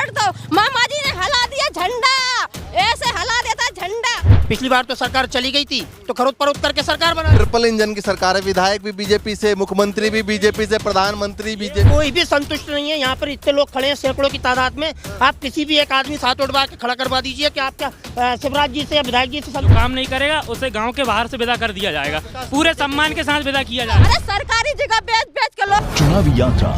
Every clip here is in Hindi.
वोट दो। मामा जी ने हला दिया झंडा, ऐसे हला देता झंडा। पिछली बार तो सरकार चली गई थी तो खरोद परोद करके सरकार बना। ट्रिपल इंजन की सरकार है, विधायक भी बीजेपी से, मुख्यमंत्री भी बीजेपी से, प्रधानमंत्री बीजेपी। कोई भी संतुष्ट नहीं है। यहाँ पर इतने लोग खड़े हैं सैकड़ों की तादाद में। आप किसी भी एक आदमी साथ उठवा के खड़ा करवा दीजिए कि आपका शिवराज जी से या विधायक जी से काम नहीं करेगा उसे गांव के बाहर से विदा कर दिया जाएगा, पूरे सम्मान के साथ विदा किया जाएगा। अरे सरकारी जगह बेच बेच के लोग। चुनावी यात्रा।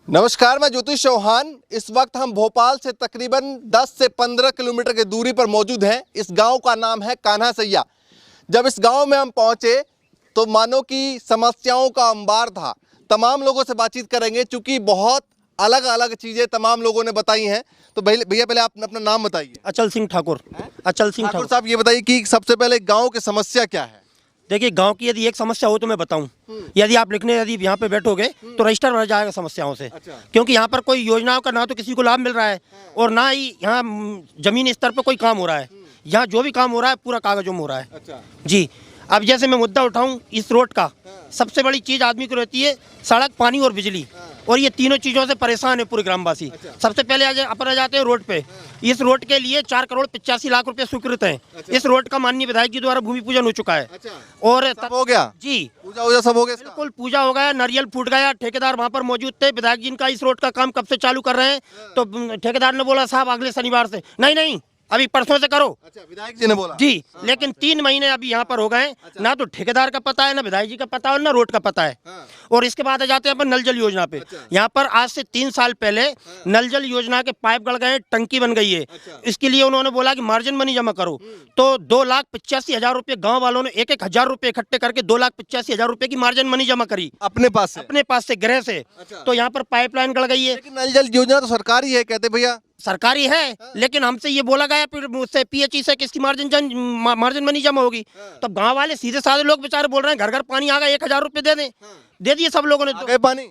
नमस्कार, मैं ज्योतिष चौहान। इस वक्त हम भोपाल से तकरीबन 10 से 15 किलोमीटर की दूरी पर मौजूद हैं। इस गांव का नाम है कान्हा सैया। जब इस गांव में हम पहुंचे तो मानो कि समस्याओं का अंबार था। तमाम लोगों से बातचीत करेंगे क्योंकि बहुत अलग अलग चीज़ें तमाम लोगों ने बताई हैं। तो भैया पहले आप अपना नाम बताइए। अचल सिंह ठाकुर। अचल सिंह ठाकुर साहब, ये बताइए कि सबसे पहले गाँव की समस्या क्या है? देखिए, गांव की यदि एक समस्या हो तो मैं बताऊं। यदि आप लिखने यदि यहाँ पे बैठोगे तो रजिस्टर भर जाएगा समस्याओं से। क्योंकि यहाँ पर कोई योजनाओं का ना तो किसी को लाभ मिल रहा है और ना ही यहाँ जमीनी स्तर पर कोई काम हो रहा है। यहाँ जो भी काम हो रहा है पूरा कागजों में हो रहा है। जी, अब जैसे मैं मुद्दा उठाऊं इस रोड का, सबसे बड़ी चीज़ आदमी को रहती है सड़क, पानी और बिजली। और ये तीनों चीज़ों से परेशान है पूरे ग्रामवासी। सबसे पहले अपन आ जाते हैं रोड पे। इस रोड के लिए 4 करोड़ 85 लाख रुपए स्वीकृत हैं। इस रोड का माननीय विधायक जी द्वारा भूमि पूजन हो चुका है। और सब हो गया जी, पूजा सब हो गया। बिल्कुल पूजा हो गया, नारियल फूट गया। ठेकेदार वहाँ पर मौजूद थे। विधायक जी का इस रोड का काम कब से चालू कर रहे हैं तो ठेकेदार ने बोला साहब अगले शनिवार से। नहीं, अभी परसों से करो। अच्छा, विधायक जी ने बोला जी। लेकिन 3 महीने अभी यहाँ पर हो गए। ना तो ठेकेदार का पता है, ना विधायक जी का पता है और ना रोड का पता है। और इसके बाद आ जाते हैं अपन नल जल योजना पे। यहाँ पर आज से 3 साल पहले नल जल योजना के पाइप गड़ गए, टंकी बन गई है। इसके लिए उन्होंने बोला कि मार्जिन मनी जमा करो। तो 2,85,000 रुपये गाँव वालों ने 1,000 रुपये इकट्ठे करके 2,85,000 रुपये की मार्जिन मनी जमा करी अपने पास से गृह से। तो यहाँ पर पाइपलाइन गड़ गई है। नल जल योजना तो सरकारी है, कहते भैया सरकारी है, लेकिन हमसे ये बोला गया फिर मुझसे पीएचई से किसकी मार्जिन मनी जमा होगी। तो गांव वाले सीधे साधे लोग बेचारे बोल रहे हैं घर घर पानी आ गया, 1,000 रुपये दे दें। दे दिए सब लोगों ने। तो पानी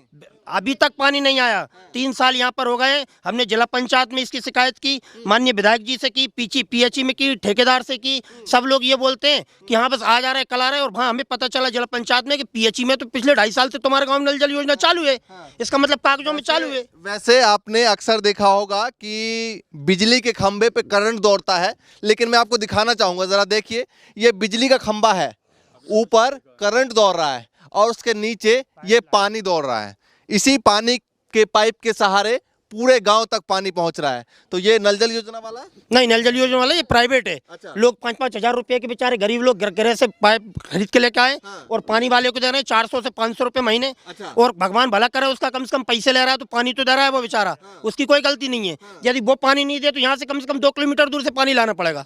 अभी तक पानी नहीं आया। 3 साल यहाँ पर हो गए। हमने जिला पंचायत में इसकी शिकायत की, माननीय विधायक जी से की, पीएचई में की, ठेकेदार से की। सब लोग ये बोलते हैं कि हाँ बस आज आ रहे कल आ रहे। और हाँ, हमें पता चला जिला पंचायत में कि पीएचई में तो पिछले 2.5 साल से तुम्हारे गाँव में नल जल योजना चालू है। इसका मतलब कागजों में चालू है। वैसे आपने अक्सर देखा होगा कि बिजली के खंभे पे करंट दौड़ता है, लेकिन मैं आपको दिखाना चाहूंगा, जरा देखिए। ये बिजली का खंभा है, ऊपर करंट दौड़ रहा है और उसके नीचे ये पानी दौड़ रहा है। इसी पानी के पाइप के सहारे पूरे गांव तक पानी पहुंच रहा है। तो ये नल जल योजना वाला नहीं, नल जल योजना वाला ये प्राइवेट है। लोग 5-5 हजार रुपए के बेचारे गरीब लोग घर से पाइप खरीद के लेके आए। और पानी वाले को दे रहे हैं 400 से 500 रुपए महीने। और भगवान भला करे, उसका कम से कम पैसे ले रहा है तो पानी तो दे रहा है वो बेचारा, उसकी कोई गलती नहीं है। यदि वो पानी नहीं दे तो यहाँ से कम 2 किलोमीटर दूर से पानी लाना पड़ेगा।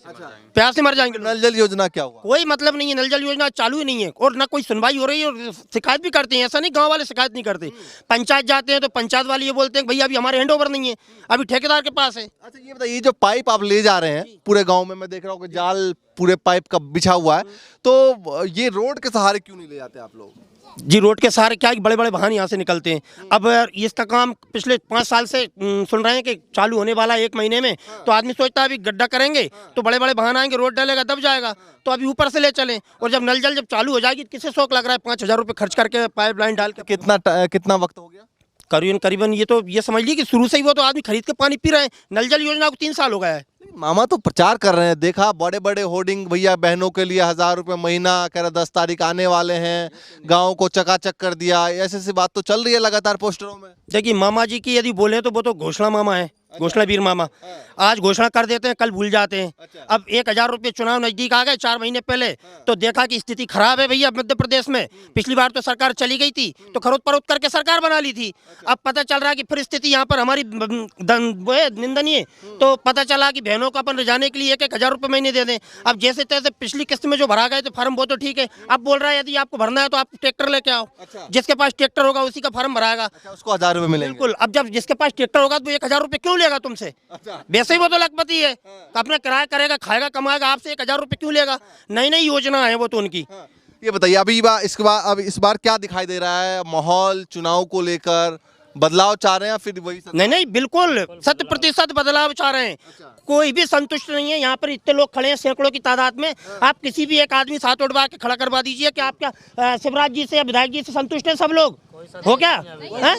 प्यास से मर जाएंगे। नल जल योजना क्या हुआ? कोई मतलब नहीं है। नल जल योजना चालू ही नहीं है और ना कोई सुनवाई हो रही है। और शिकायत भी करते हैं, ऐसा नहीं गाँव वाले शिकायत नहीं करते। पंचायत जाते हैं तो पंचायत वाले ये बोलते हैं भैया अभी हमारे हैंड ओवर नहीं है, अभी ठेकेदार के पास है। अच्छा, ये बताइए, जो पाइप आप ले जा रहे हैं पूरे गांव में, मैं देख रहा हूँ कि जाल पूरे पाइप का बिछा हुआ है, तो ये रोड के सहारे क्यों नहीं ले जाते आप लोग? जी, रोड के सहारे क्या बड़े बड़े वाहन यहाँ से निकलते हैं। अब इसका काम पिछले 5 साल से सुन रहे हैं कि चालू होने वाला है 1 महीने में। तो आदमी सोचता है अभी गड्ढा करेंगे तो बड़े बड़े वाहन आएंगे, रोड डालेगा दब जाएगा, तो अभी ऊपर से ले चलें। और जब नल जल चालू हो जाएगी, किसे शौक लग रहा है 5,000 रुपये खर्च करके पाइपलाइन डाल के। कितना वक्त हो गया? करीबन ये समझ लीजिए कि शुरू से ही वो तो आदमी खरीद के पानी पी रहे हैं। नल जल योजना को 3 साल हो गया है। मामा तो प्रचार कर रहे हैं, देखा बड़े बड़े होर्डिंग, भैया बहनों के लिए 1,000 रुपये महीना, कह रहा 10 तारीख आने वाले हैं, गांव को चकाचक कर दिया। ऐसी बात तो चल रही है लगातार पोस्टरों में। देखिए, मामा जी की यदि बोले तो वो तो घोषणा मामा है, घोषणा वीर मामा। आज घोषणा कर देते हैं, कल भूल जाते हैं। अब 1,000 रुपये चुनाव नजदीक आ गए 4 महीने पहले, तो देखा कि स्थिति खराब है भैया मध्य प्रदेश में। पिछली बार तो सरकार चली गई थी तो खरोद परोद करके सरकार बना ली थी। अब पता चल रहा है कि फिर स्थिति यहाँ पर हमारी निंदनीय। तो पता चला कि बहनों को अपन जाने के लिए 1,000 रुपये महीने दे दें। अब जैसे तैसे पिछली किस्त में जो भरा गए तो फार्म वो तो ठीक है। अब बोल रहा है यदि आपको भरना है तो आप ट्रैक्टर लेके आओ। जिसके पास ट्रैक्टर होगा उसी का फार्म भराएगा। उसको 1,000 रुपये मिलेंगे। बिल्कुल। अब जब जिसके पास ट्रैक्टर होगा तो 1,000 रुपये क्यों लेगा तुमसे? वैसे ही वो तो लखपति है, अपना किराया करेगा, खाएगा, कमाएगा, आपसे 1,000 रुपये क्यों लेगा? नई नई योजना है वो तो उनकी। ये बताइए, अब इस बार क्या दिखाई दे रहा है माहौल चुनाव को लेकर? बदलाव चाह रहे हैं फिर वही? नहीं, बिल्कुल 100% बदलाव चाह रहे हैं। कोई भी संतुष्ट नहीं है। यहाँ पर इतने लोग खड़े हैं सैकड़ों की तादाद में। आप किसी भी एक आदमी साथ उठवा के खड़ा करवा दीजिए कि आपका शिवराज जी से या विधायक जी से संतुष्ट है सब लोग। हो क्या है?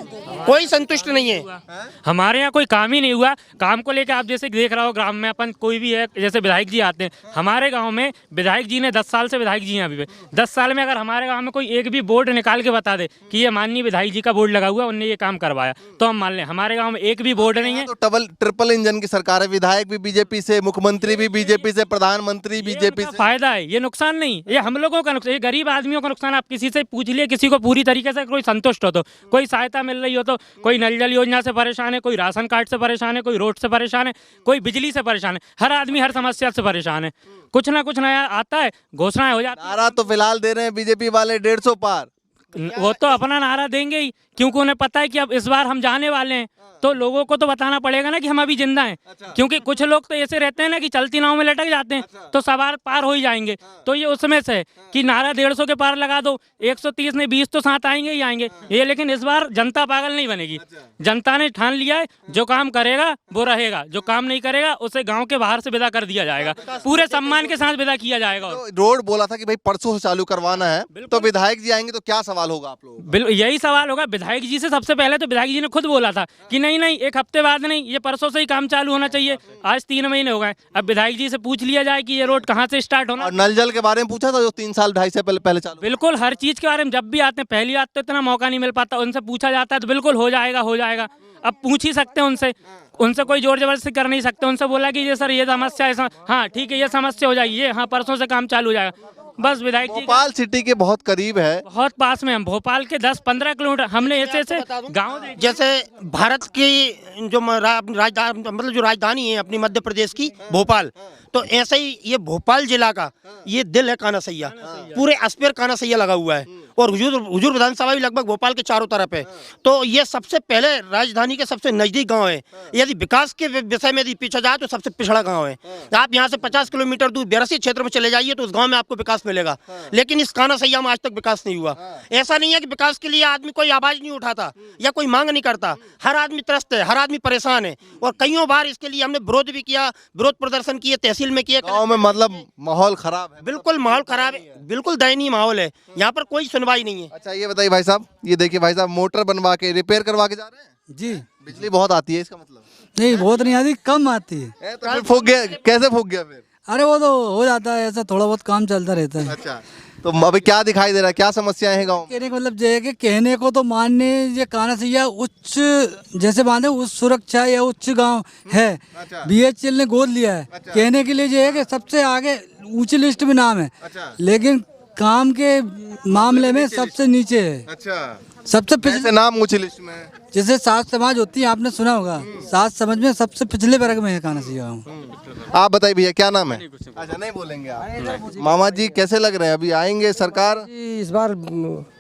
कोई संतुष्ट नहीं है। हमारे यहाँ कोई काम ही नहीं हुआ। काम को लेकर आप जैसे देख रहा हो, ग्राम में अपन कोई भी है, जैसे विधायक जी आते हैं हमारे गांव में, विधायक जी ने 10 साल से विधायक जी हैं अभी भी, 10 साल में अगर हमारे गांव में कोई एक भी बोर्ड निकाल के बता दे कि ये माननीय विधायक जी का बोर्ड लगा हुआ है, उनने ये काम करवाया, तो हम मान लें। हमारे गाँव में एक भी बोर्ड नहीं है। तो ट्रिपल इंजन की सरकार है, विधायक भी बीजेपी से, मुख्यमंत्री भी बीजेपी से, प्रधानमंत्री बीजेपी से। फायदा है, ये नुकसान नहीं। ये हम लोगों का नुकसान, ये गरीब आदमियों का नुकसान। आप किसी से पूछ लिए, किसी को पूरी तरीके से कोई संतुष्ट हो तो, कोई सहायता मिल रही हो तो, कोई नल जल योजना से परेशान है, कोई राशन कार्ड से परेशान है, कोई रोड से परेशान है, कोई बिजली से परेशान है। हर आदमी हर समस्या से परेशान है। कुछ ना कुछ नया आता है, घोषणाएं हो जाती है। नारा तो फिलहाल दे रहे हैं बीजेपी वाले 150 पार। वो तो अपना नारा देंगे ही, क्योंकि उन्हें पता है कि अब इस बार हम जाने वाले हैं, तो लोगों को तो बताना पड़ेगा ना कि हम अभी जिंदा हैं। क्योंकि कुछ लोग तो ऐसे रहते हैं ना कि चलती नाव में लटक जाते हैं, तो सवार पार हो ही जाएंगे। तो ये उसमें से है कि नारा 150 के पार लगा दो, 130 ने 20 तो साथ आएंगे ही आएंगे ये। लेकिन इस बार जनता पागल नहीं बनेगी। जनता ने ठान लिया है, जो काम करेगा वो रहेगा, जो काम नहीं करेगा उसे गाँव के बाहर से विदा कर दिया जाएगा, पूरे सम्मान के साथ विदा किया जाएगा। तो रोड बोला था कि भाई परसों से चालू करवाना है, तो विधायक जी आएंगे तो क्या सवाल होगा आप लोगों को? बिल्कुल यही सवाल होगा विधायक जी से। सबसे पहले तो विधायक जी ने खुद बोला था कि नहीं नहीं, एक हफ्ते बाद नहीं, ये परसों से ही काम चालू होना चाहिए। आज 3 महीने हो गए। अब विधायक जी से पूछ लिया जाए कि ये रोड कहाँ से स्टार्ट होना। और नल जल के बारे में पूछा था जो 3 साल 2.5 साल पहले चालू? बिल्कुल, हर चीज के बारे में जब भी आते हैं, पहली बात तो इतना मौका नहीं मिल पाता, उनसे पूछा जाता है तो बिल्कुल हो जाएगा हो जाएगा। अब पूछ ही सकते हैं उनसे, उनसे कोई जोर जबरदस्ती कर नहीं सकते। उनसे बोला कि ये सर ये समस्या है, हाँ ठीक है ये समस्या हो जाएगी, ये हाँ परसों से काम चालू हो जाएगा। बस विधायक जी भोपाल सिटी के बहुत करीब है, बहुत पास में, हम भोपाल के 10-15 किलोमीटर, हमने ऐसे ऐसे गाँव जैसे भारत की जो राजधानी, मतलब जो राजधानी है अपनी मध्य प्रदेश की, भोपाल, तो ऐसे ही ये भोपाल जिला का ये दिल है कान्हा सैया। पूरे स्पेयर कान्हा सैया लगा हुआ है। और हुजूर विधानसभा भी लगभग भोपाल के चारों तरफ है। तो ये सबसे पहले राजधानी के सबसे नजदीक गांव है। यदि विकास के विषय में यदि पीछा जाए तो सबसे पिछड़ा गांव है। आप यहाँ से 50 किलोमीटर दूर बेरसी क्षेत्र में चले जाइए तो उस गांव में आपको विकास मिलेगा। लेकिन इस कान्हा सैया में आज तक विकास नहीं हुआ। ऐसा नहीं है कि विकास के लिए आदमी कोई आवाज नहीं उठाता या कोई मांग नहीं करता। हर आदमी त्रस्त है, हर आदमी परेशान है। और कईयों बार इसके लिए हमने विरोध भी किया, विरोध प्रदर्शन किए, तहसील में किए। गाँव में मतलब माहौल खराब है। बिल्कुल माहौल खराब है, बिल्कुल दयनीय माहौल है। यहाँ पर कोई सुनवाई नहीं है। अच्छा ये बताइए भाई साहब, ये देखिए भाई साहब मोटर बनवा के रिपेयर करवा के जा रहे हैं जी। बिजली बहुत आती है इसका मतलब? नहीं बहुत नहीं आती, कम आती है। तो फिर फूक गया, कैसे फूक गया फिर? अरे वो तो हो जाता है, ऐसा थोड़ा बहुत काम चलता रहता है। अच्छा तो अभी क्या दिखाई दे रहा है, क्या समस्याएं हैं गाँव? कहने का मतलब ये है कि कहने को तो मानने ये कान्हा सैया उच्च जैसे बांधे उच्च सुरक्षा या उच्च गांव है। BHL ने गोद लिया है। कहने के लिए ये है कि सबसे आगे ऊंची लिस्ट में नाम है, लेकिन काम के मामले में सबसे नीचे है। अच्छा सबसे ऐसे पिछले, नाम ऊंची लिस्ट में है। जैसे सात समाज होती है, आपने सुना होगा, सात समाज में सबसे पिछले वर्ग में है कान्हा सैया। आप बताइए भैया क्या नाम है? अच्छा नहीं बोलेंगे आप। मामा जी कैसे लग रहे हैं, अभी आएंगे सरकार? इस बार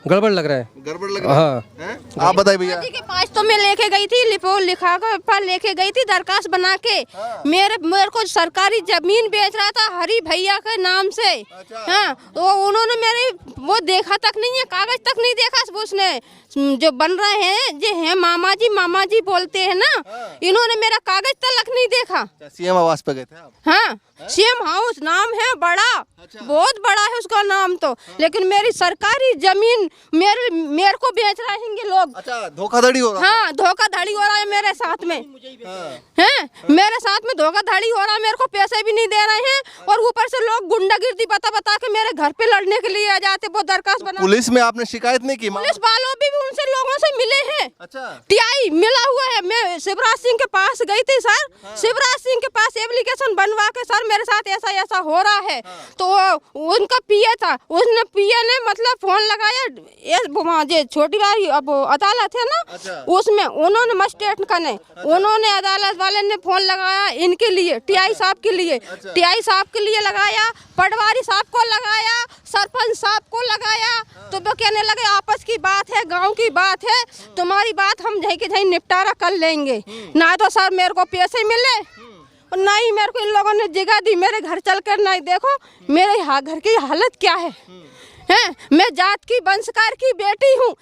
गड़बड़ लग रहा है। गड़बड़ लग रहा है? आप बताइए भैया। जी के पास तो मैं लेके गई थी, लिखा कर लेके गई थी दरखास्त बना के। मेरे को सरकारी जमीन बेच रहा था हरी भैया के नाम से। हाँ तो उन्होंने मेरे वो देखा तक नहीं है, कागज तक नहीं देखा। उसने जो बन रहे हैं जो है मामा जी बोलते हैं ना, इन्होंने मेरा कागज तक नहीं देखा। CM आवास पे गए थे आप? हाँ CM हाउस नाम है बड़ा, बहुत बड़ा है उसका नाम तो, लेकिन मेरी सरकारी जमीन मेरे को बेच रहे हैं लोग। अच्छा धोखाधड़ी हो रहा है? हाँ धोखाधड़ी हो रहा है मेरे साथ में। हैं मेरे साथ में धोखाधड़ी हो रहा है, मेरे को पैसे भी नहीं दे रहे हैं और ऊपर से लोग गुंडागिर्दी बता के मेरे घर पे लड़ने के लिए आ जाते। वो दरखास्त बना। पुलिस में आपने शिकायत नहीं की? पुलिस वालों भी उनसे लोगों से मिले हैं। अच्छा TI मिला हुआ है। मैं शिवराज सिंह के पास गई थी सर। शिवराज सिंह के पास एप्लीकेशन बनवा के सर मेरे साथ ऐसा हो रहा है। तो उनका PA था, उसने PA ने मतलब फोन लगाया, छोटी वाली अब अदालत है ना, उसमें उन्होंने मजिस्ट्रेट कने उन्होंने अदालत वाले ने फोन लगाया इनके लिए, TI साहब के लिए, TI साहब के लिए लगाया, पटवारी साहब को लगाया, सरपंच साहब को लगाया। तो वो कहने लगे आपस की बात है, गांव की बात है, तुम्हारी बात हम जहीं के जहीं निपटारा कर लेंगे। ना तो सर मेरे को पैसे मिले और ना ही मेरे को इन लोगों ने जगह दी मेरे घर चल कर। नहीं देखो मेरे घर की हालत क्या है। हैं मैं जात की वंशकार की बेटी हूँ।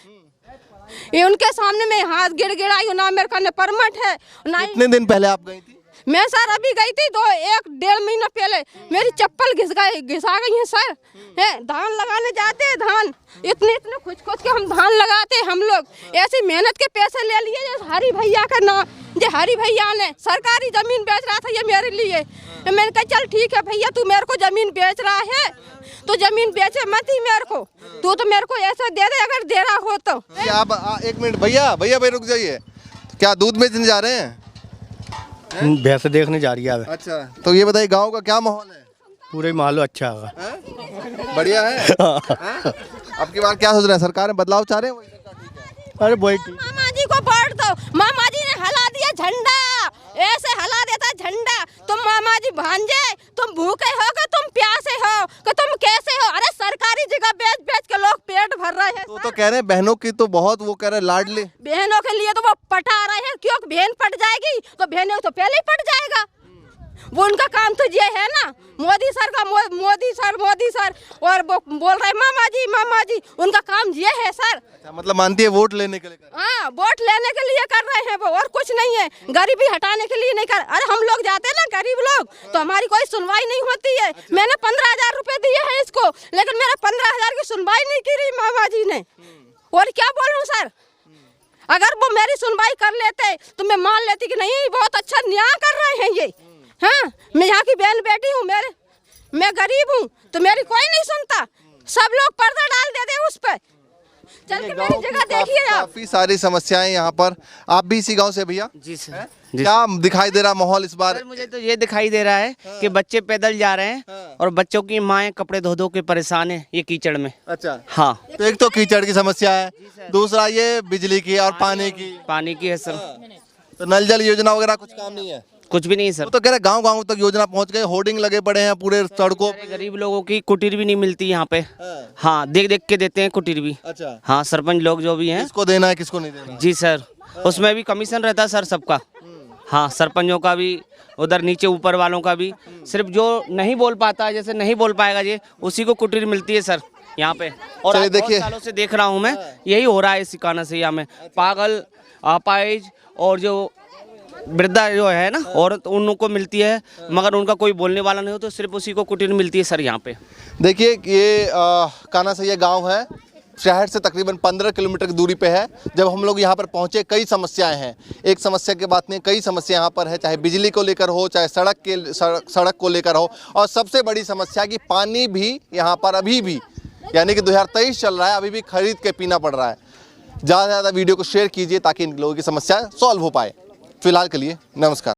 ये उनके सामने मैं हाथ गिड़गिड़ाई हूँ, ना मेरे का परमिट है ना। कितने दिन पहले आप गई थी? मैं सर अभी गई थी 1-1.5 महीना पहले, मेरी चप्पल घिसा गई है सर। है धान लगाने जाते हैं, धान इतने खुद के हम धान लगाते हैं हम लोग, ऐसी मेहनत के पैसे ले लिए। जैसे हरी भैया का नाम, ये हरी भैया ने सरकारी जमीन बेच रहा था ये मेरे लिए। मैंने कहा चल ठीक है भैया, तू मेरे को जमीन बेच रहा है तो जमीन बेचे मत ही मेरे को, तू तो मेरे को ऐसा दे दे अगर दे रहा हो तो। आप 1 मिनट भैया रुक जाइए, क्या दूध बेचने जा रहे हैं? भैंस देखने जा रही है। अच्छा, तो ये बताइए गांव का क्या माहौल है? पूरे माहौल अच्छा होगा, बढ़िया है। हैं? अब की बार क्या सोच रहे हैं, सरकार में बदलाव चाह रहे हैं? अरे वही मामा जी को वोट दो, मामा जी ने हला दिया झंडा, ऐसे हला देता झंडा। तुम मामा जी भांजे, तुम भूखे हो कि तुम प्यासे हो कि तुम कैसे हो? अरे सरकारी जगह बेच बेच के लोग पेट भर रहे हैं। तो कह रहे हैं बहनों की तो बहुत वो कह रहे हैं लाडली, बहनों के लिए तो वो पटा रहे हैं, क्यों? बहन पट जाएगी तो बहनों तो पहले ही पट जाएगा। वो उनका काम तो ये है ना, मोदी सर का मोदी सर और वो बोल रहे मामा जी उनका काम ये है सर। अच्छा, मतलब मानती है वोट लेने के लिए? हाँ, वोट लेने के लिए कर रहे हैं वो, और कुछ नहीं है। गरीबी हटाने के लिए नहीं कर। अरे हम लोग जाते हैं ना गरीब लोग, तो हमारी कोई सुनवाई नहीं होती है। मैंने 15,000 रुपए दिए हैं इसको, लेकिन मेरा 15,000 की सुनवाई नहीं की रही मामा जी ने। और क्या बोलूं सर, अगर वो मेरी सुनवाई कर लेते तो मैं मान लेती कि नहीं बहुत अच्छा न्याय कर रहे हैं ये। हाँ, मैं यहाँ की बहन बेटी हूँ, मैं गरीब हूँ, तो मेरी कोई नहीं सुनता। सब लोग पर्दा डाल देते उस पर। चल के मेरी जगह देखिए आप। काफी सारी समस्याएं यहाँ पर। आप भी इसी गांव से भैया? जी सर। क्या दिखाई दे रहा माहौल इस बार? सर मुझे तो ये दिखाई दे रहा है कि बच्चे पैदल जा रहे हैं और बच्चों की माएँ कपड़े धो धो के परेशान है ये कीचड़ में। अच्छा, हाँ, तो एक तो कीचड़ की समस्या है, दूसरा ये बिजली की और पानी की है सर। तो नल जल योजना वगैरह कुछ काम नहीं है? कुछ भी नहीं सर। वो तो कह रहे गांव गांव तक योजना पहुंच गए, होर्डिंग लगे पड़े हैं पूरे सड़कों पे। गरीब लोगों की कुटीर भी नहीं मिलती यहाँ पे। हाँ, देख देख के देते हैं कुटीर भी। अच्छा, हाँ, सरपंच लोग जो भी हैं। किसको देना है किसको नहीं देना? जी सर, उसमें भी कमीशन रहता है सर सबका। हाँ, सरपंचों का भी, उधर नीचे ऊपर वालों का भी। सिर्फ जो नहीं बोल पाता है, जैसे नहीं बोल पाएगा ये, उसी को कुटीर मिलती है सर यहाँ पे। और चलिए बहुत सालों से देख रहा हूँ मैं, यही हो रहा है इस काना से। यहाँ में पागल, अपाहिज और जो वृद्धा जो है ना औरत, उनको मिलती है, मगर उनका कोई बोलने वाला नहीं हो, तो सिर्फ उसी को कुटीर मिलती है सर यहाँ पे। देखिए ये काना सैया गाँव है, शहर से तकरीबन 15 किलोमीटर की दूरी पे है। जब हम लोग यहाँ पर पहुँचे, कई समस्याएं हैं, एक समस्या की बात नहीं, कई समस्या यहाँ पर है, चाहे बिजली को लेकर हो, चाहे सड़क को लेकर हो, और सबसे बड़ी समस्या कि पानी भी यहाँ पर अभी भी, यानी कि 2023 चल रहा है, अभी भी खरीद के पीना पड़ रहा है। ज़्यादा से ज़्यादा वीडियो को शेयर कीजिए ताकि इन लोगों की समस्या सॉल्व हो पाए। फिलहाल के लिए नमस्कार।